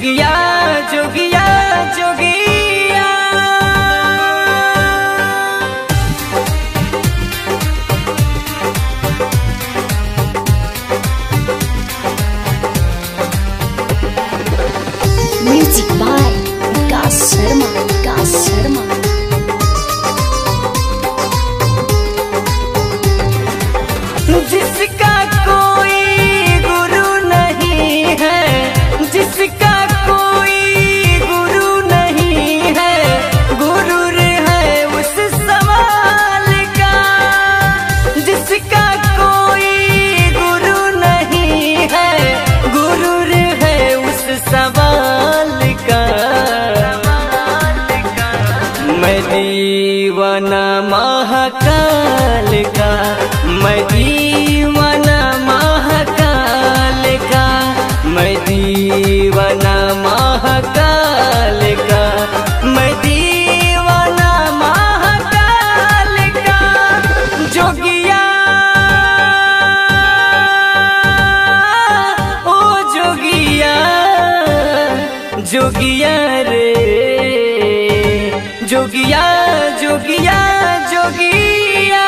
जोगिया जोगिया जोगिया। म्यूजिक बाय विकास शर्मा, विकास शर्मा। जिसका कोई गुरु नहीं है, जिसका कोई गुरु नहीं है, गुरूर है उस सवाल का। जिसका कोई गुरु नहीं है, गुरूर है उस सवाल का। मैं दीवाना महाकाल का, मैं दीवाना महाकाल का, मैं दीवाना महाकाल का, मैं दीवाना महाकाल का। जोगिया ओ जोगिया, जोगिया रे जोगिया जोगिया जोगिया।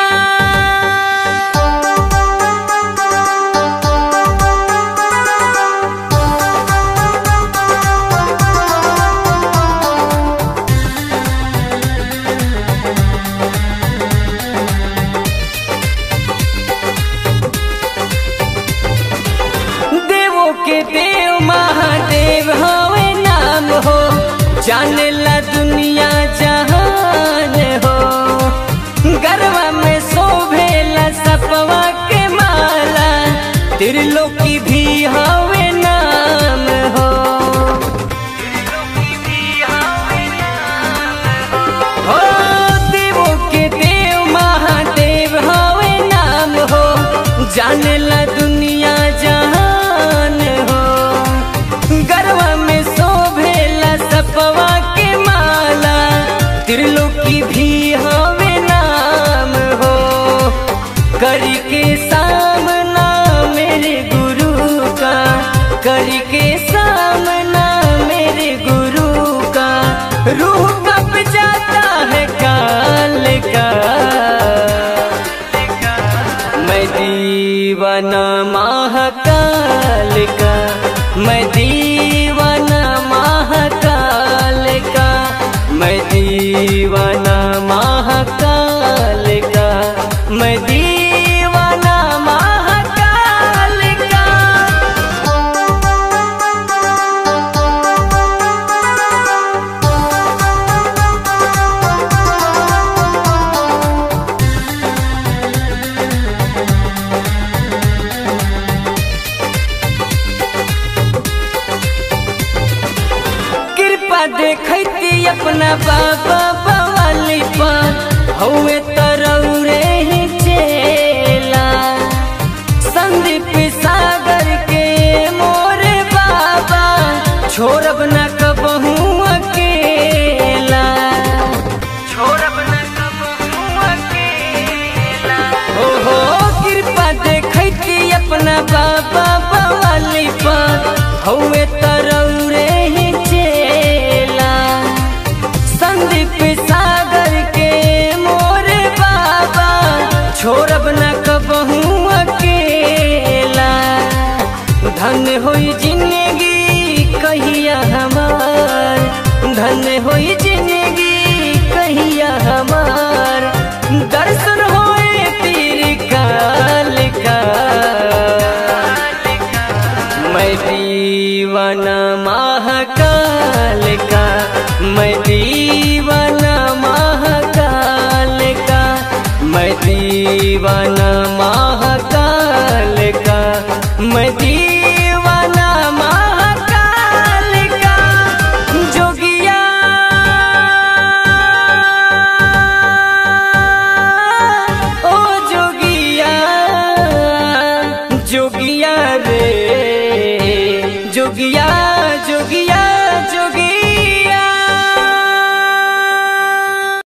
देवों के देव महादेव होवे नाम हो, जाने ला दुनिया जहान हो। गरबा में शोभेला सपवा के माला, त्रिलोकी भी होवे नाम हो। हो देवों के देव महादेव होवे नाम हो, जाने ला दुनिया जहान हो। गरबा में शोभेला सपवा के माला, त्रिलोकी भी होवे नाम हो। करी के सामना मेरे गुरु का, करी के सामना मेरे गुरु का, रूह कब जाता है काल का। मैं दीवाना महाकाल का, मैं दीवाना महाकाल का, मैं दीवाना महाकाल का, मैं दीवाना महाकाल का। कृपा देखती अपना बाबा बवाली पर, हुए तरौरे ही चेला। संदीप सागर के मोरे बाबा, छोड़ब न कबहू अकेला, छोड़ब न कबहू अकेला। हो कृपा देखती अपना बाबा बवाली पर, हुए तरौरे ही चेला। संदीप सागर के मोरे बाबा, छोड़ब न कबहू अकेला। धन होई जिंदगी कहिया हमार, धन होई जिंदगी कहिया हमार। दर्शन होए तेरे काल का। मैं दीवाना महाकाल का, मैं दीवाना महाकाल का, मैं दीवाना महाकाल का, मैं दीवाना महाकाल का। जोगिया ओ जोगिया, जोगिया रे जोगिया जो